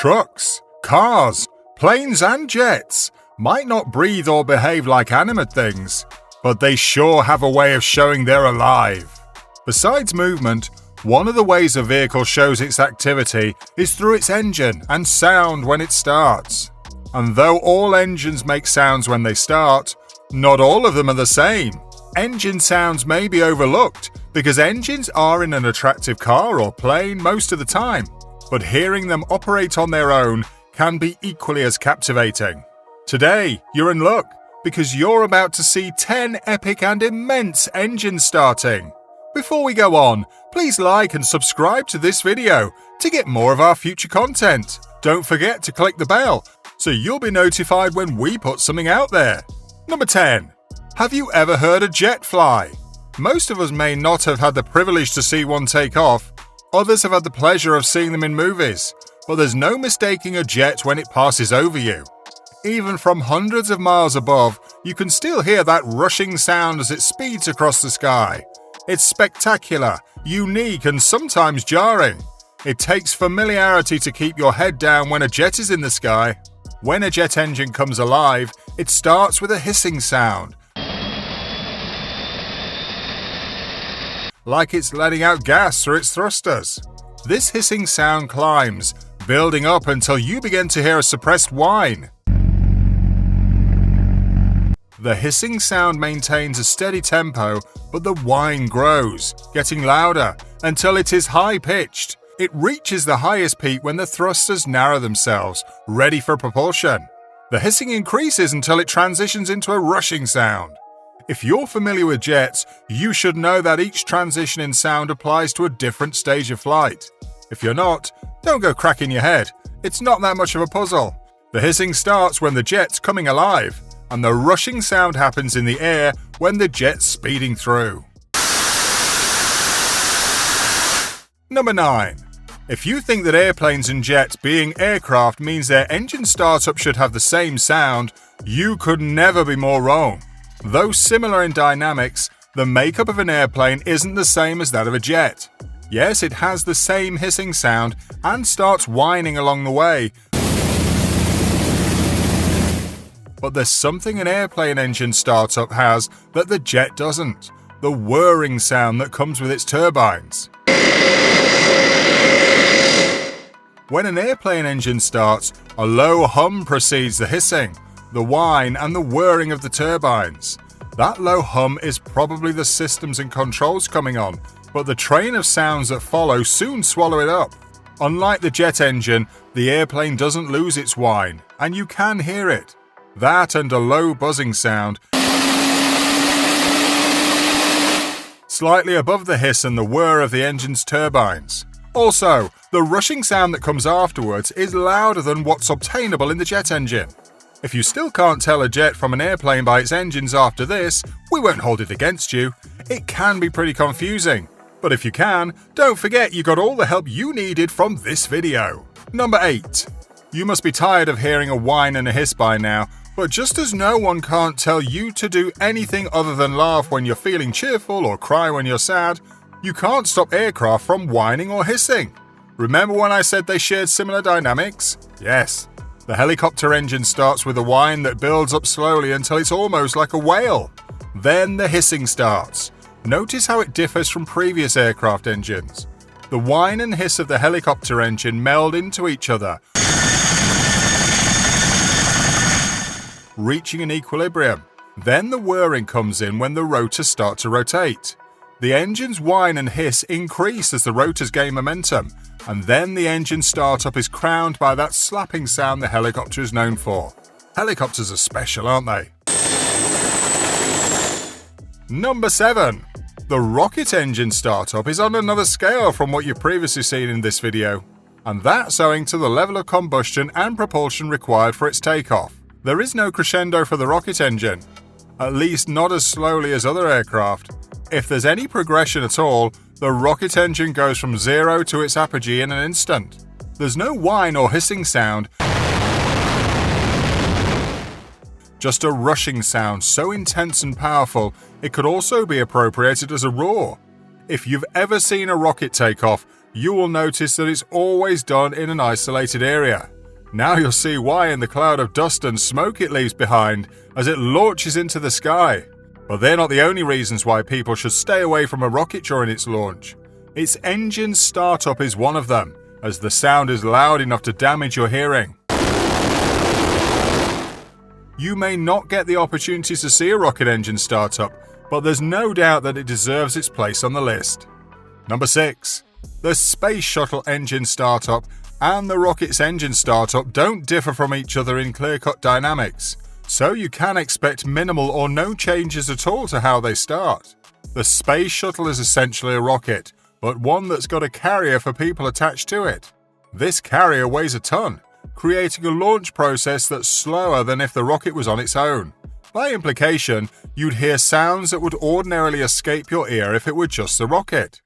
Trucks, cars, planes and jets might not breathe or behave like animate things, but they sure have a way of showing they're alive. Besides movement, one of the ways a vehicle shows its activity is through its engine and sound when it starts. And though all engines make sounds when they start, not all of them are the same. Engine sounds may be overlooked because engines are in an attractive car or plane most of the time, but hearing them operate on their own can be equally as captivating. Today, you're in luck because you're about to see 10 epic and immense engines starting. Before we go on, please like and subscribe to this video to get more of our future content. Don't forget to click the bell so you'll be notified when we put something out there. Number 10. Have you ever heard a jet fly? Most of us may not have had the privilege to see one take off. Others have had the pleasure of seeing them in movies, but there's no mistaking a jet when it passes over you. Even from hundreds of miles above, you can still hear that rushing sound as it speeds across the sky. It's spectacular, unique, and sometimes jarring. It takes familiarity to keep your head down when a jet is in the sky. When a jet engine comes alive, it starts with a hissing sound, like it's letting out gas through its thrusters. This hissing sound climbs, building up until you begin to hear a suppressed whine. The hissing sound maintains a steady tempo, but the whine grows, getting louder until it is high-pitched. It reaches the highest peak when the thrusters narrow themselves, ready for propulsion. The hissing increases until it transitions into a rushing sound. If you're familiar with jets, you should know that each transition in sound applies to a different stage of flight. If you're not, don't go cracking your head. It's not that much of a puzzle. The hissing starts when the jet's coming alive, and the rushing sound happens in the air when the jet's speeding through. Number 9. If you think that airplanes and jets being aircraft means their engine startup should have the same sound, you could never be more wrong. Though similar in dynamics, the makeup of an airplane isn't the same as that of a jet. Yes, it has the same hissing sound and starts whining along the way, but there's something an airplane engine startup has that the jet doesn't: the whirring sound that comes with its turbines. When an airplane engine starts, a low hum precedes the hissing, the whine, and the whirring of the turbines. That low hum is probably the systems and controls coming on, but the train of sounds that follow soon swallow it up. Unlike the jet engine, the airplane doesn't lose its whine, and you can hear it. That and a low buzzing sound, slightly above the hiss and the whir of the engine's turbines. Also, the rushing sound that comes afterwards is louder than what's obtainable in the jet engine. If you still can't tell a jet from an airplane by its engines after this, we won't hold it against you. It can be pretty confusing. But if you can, don't forget you got all the help you needed from this video. Number 8. You must be tired of hearing a whine and a hiss by now, but just as no one can't tell you to do anything other than laugh when you're feeling cheerful or cry when you're sad, you can't stop aircraft from whining or hissing. Remember when I said they shared similar dynamics? Yes. The helicopter engine starts with a whine that builds up slowly until it's almost like a wail. Then the hissing starts. Notice how it differs from previous aircraft engines. The whine and hiss of the helicopter engine meld into each other, reaching an equilibrium. Then the whirring comes in when the rotors start to rotate. The engine's whine and hiss increase as the rotors gain momentum, and then the engine startup is crowned by that slapping sound the helicopter is known for. Helicopters are special, aren't they? Number 7. The rocket engine startup is on another scale from what you've previously seen in this video, and that's owing to the level of combustion and propulsion required for its takeoff. There is no crescendo for the rocket engine, at least not as slowly as other aircraft. If there's any progression at all, the rocket engine goes from 0 to its apogee in an instant. There's no whine or hissing sound, just a rushing sound so intense and powerful it could also be appropriated as a roar. If you've ever seen a rocket take off, you will notice that it's always done in an isolated area. Now you'll see why in the cloud of dust and smoke it leaves behind as it launches into the sky. But they're not the only reasons why people should stay away from a rocket during its launch. Its engine startup is one of them, as the sound is loud enough to damage your hearing. You may not get the opportunity to see a rocket engine startup, but there's no doubt that it deserves its place on the list. Number 6. The Space Shuttle engine startup and the rocket's engine startup don't differ from each other in clear-cut dynamics, so you can expect minimal or no changes at all to how they start. The Space Shuttle is essentially a rocket, but one that's got a carrier for people attached to it. This carrier weighs a ton, creating a launch process that's slower than if the rocket was on its own. By implication, you'd hear sounds that would ordinarily escape your ear if it were just the rocket.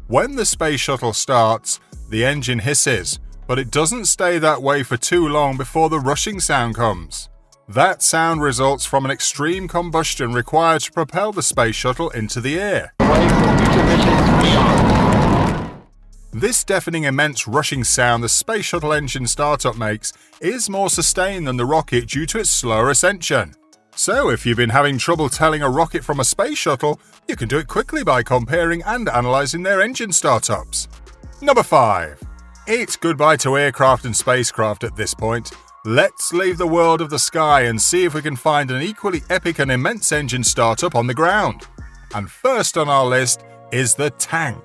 When the Space Shuttle starts, the engine hisses, but it doesn't stay that way for too long before the rushing sound comes. That sound results from an extreme combustion required to propel the Space Shuttle into the air. This deafening immense rushing sound the Space Shuttle engine startup makes is more sustained than the rocket due to its slower ascension. So if you've been having trouble telling a rocket from a space shuttle, you can do it quickly by comparing and analysing their engine startups. Number 5. It's goodbye to aircraft and spacecraft at this point. Let's leave the world of the sky and see if we can find an equally epic and immense engine startup on the ground. And first on our list is the tank.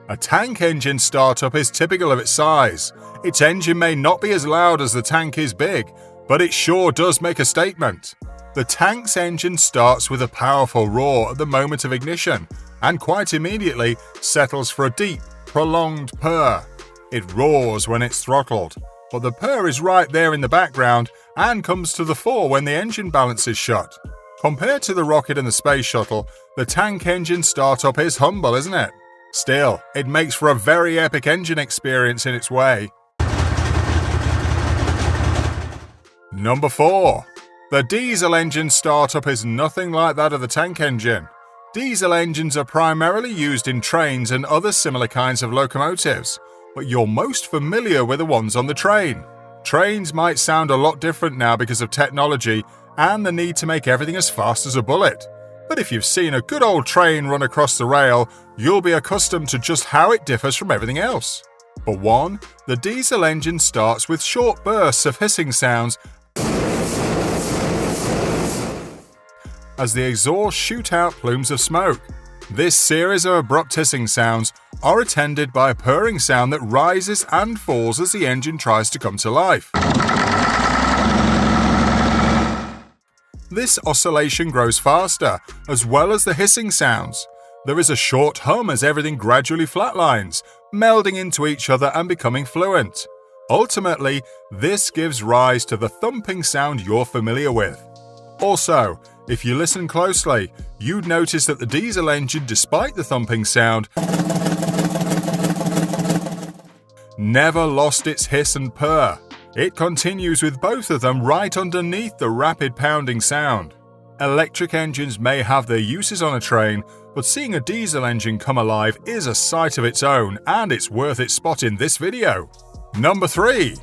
A tank engine startup is typical of its size. Its engine may not be as loud as the tank is big, but it sure does make a statement. The tank's engine starts with a powerful roar at the moment of ignition, and quite immediately settles for a deep, prolonged purr. It roars when it's throttled, but the purr is right there in the background and comes to the fore when the engine balance is shut. Compared to the rocket and the space shuttle, the tank engine startup is humble, isn't it? Still, it makes for a very epic engine experience in its way. Number 4. The diesel engine startup is nothing like that of the tank engine. Diesel engines are primarily used in trains and other similar kinds of locomotives, but you're most familiar with the ones on the train. Trains might sound a lot different now because of technology and the need to make everything as fast as a bullet. But if you've seen a good old train run across the rail, you'll be accustomed to just how it differs from everything else. For one, the diesel engine starts with short bursts of hissing sounds as the exhaust shoot out plumes of smoke. This series of abrupt hissing sounds are attended by a purring sound that rises and falls as the engine tries to come to life. This oscillation grows faster, as well as the hissing sounds. There is a short hum as everything gradually flatlines, melding into each other and becoming fluent. Ultimately, this gives rise to the thumping sound you're familiar with. Also, if you listen closely, you'd notice that the diesel engine, despite the thumping sound, never lost its hiss and purr. It continues with both of them right underneath the rapid pounding sound. Electric engines may have their uses on a train, but seeing a diesel engine come alive is a sight of its own, and it's worth its spot in this video. Number 3.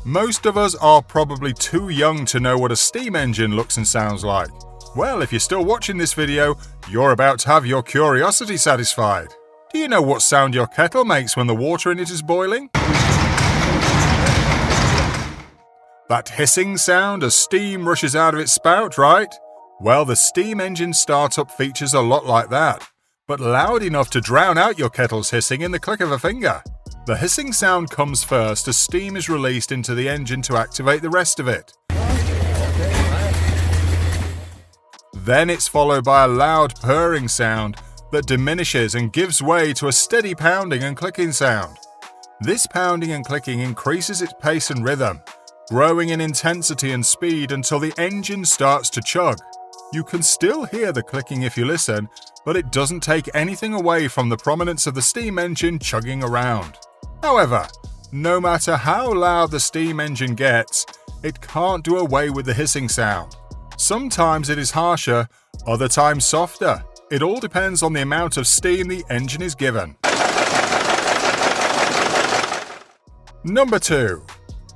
Most of us are probably too young to know what a steam engine looks and sounds like. Well, if you're still watching this video, you're about to have your curiosity satisfied. Do you know what sound your kettle makes when the water in it is boiling? That hissing sound as steam rushes out of its spout, right? Well, the steam engine startup features a lot like that, but loud enough to drown out your kettle's hissing in the click of a finger. The hissing sound comes first as steam is released into the engine to activate the rest of it. Then it's followed by a loud purring sound that diminishes and gives way to a steady pounding and clicking sound. This pounding and clicking increases its pace and rhythm, growing in intensity and speed until the engine starts to chug. You can still hear the clicking if you listen, but it doesn't take anything away from the prominence of the steam engine chugging around. However, no matter how loud the steam engine gets, it can't do away with the hissing sound. Sometimes it is harsher, other times softer. It all depends on the amount of steam the engine is given. Number 2.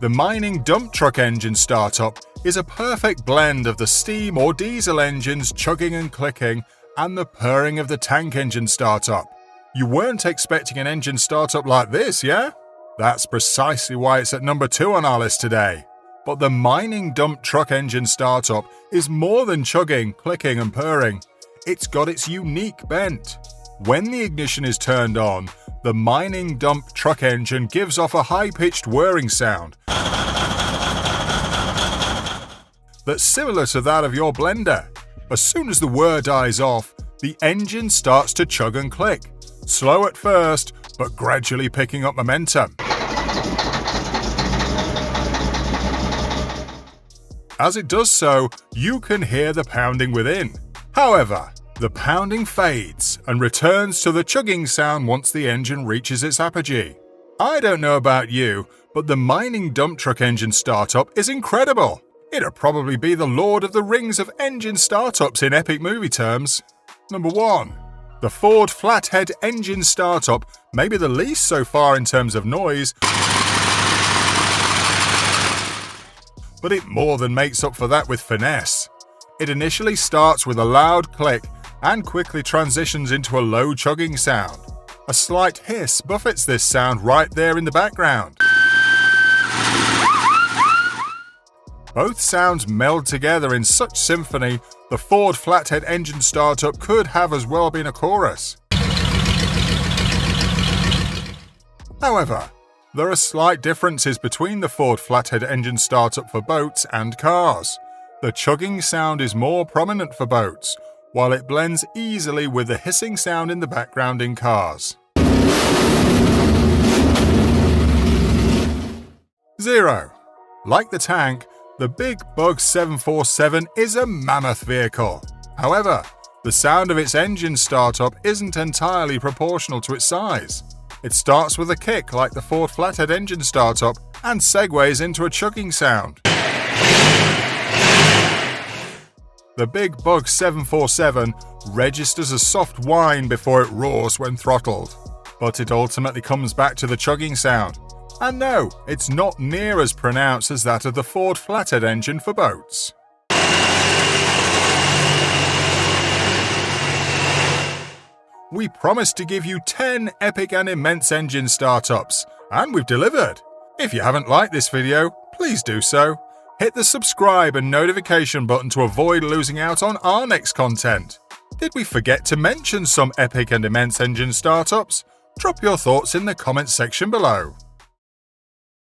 The mining dump truck engine startup is a perfect blend of the steam or diesel engines chugging and clicking and the purring of the tank engine startup. You weren't expecting an engine startup like this, yeah? That's precisely why it's at number 2 on our list today. But the mining dump truck engine startup is more than chugging, clicking and purring. It's got its unique bent. When the ignition is turned on, the mining dump truck engine gives off a high-pitched whirring sound that's similar to that of your blender. As soon as the whir dies off, the engine starts to chug and click, slow at first, but gradually picking up momentum. As it does so, you can hear the pounding within. However, the pounding fades and returns to the chugging sound once the engine reaches its apogee. I don't know about you, but the mining dump truck engine startup is incredible. It'd probably be the Lord of the Rings of engine startups in epic movie terms. Number 1. The Ford flathead engine startup may be the least so far in terms of noise, but it more than makes up for that with finesse. It initially starts with a loud click and quickly transitions into a low chugging sound. A slight hiss buffets this sound right there in the background. Both sounds meld together in such symphony, the Ford flathead engine startup could have as well been a chorus. However, there are slight differences between the Ford flathead engine startup for boats and cars. The chugging sound is more prominent for boats, while it blends easily with the hissing sound in the background in cars. 0. Like the tank, the Big Bug 747 is a mammoth vehicle. However, the sound of its engine startup isn't entirely proportional to its size. It starts with a kick like the Ford flathead engine startup and segues into a chugging sound. The Big Bug 747 registers a soft whine before it roars when throttled, but it ultimately comes back to the chugging sound. And no, it's not near as pronounced as that of the Ford flathead engine for boats. We promised to give you 10 epic and immense engine startups, and we've delivered. If you haven't liked this video, please do so. Hit the subscribe and notification button to avoid losing out on our next content. Did we forget to mention some epic and immense engine startups? Drop your thoughts in the comments section below.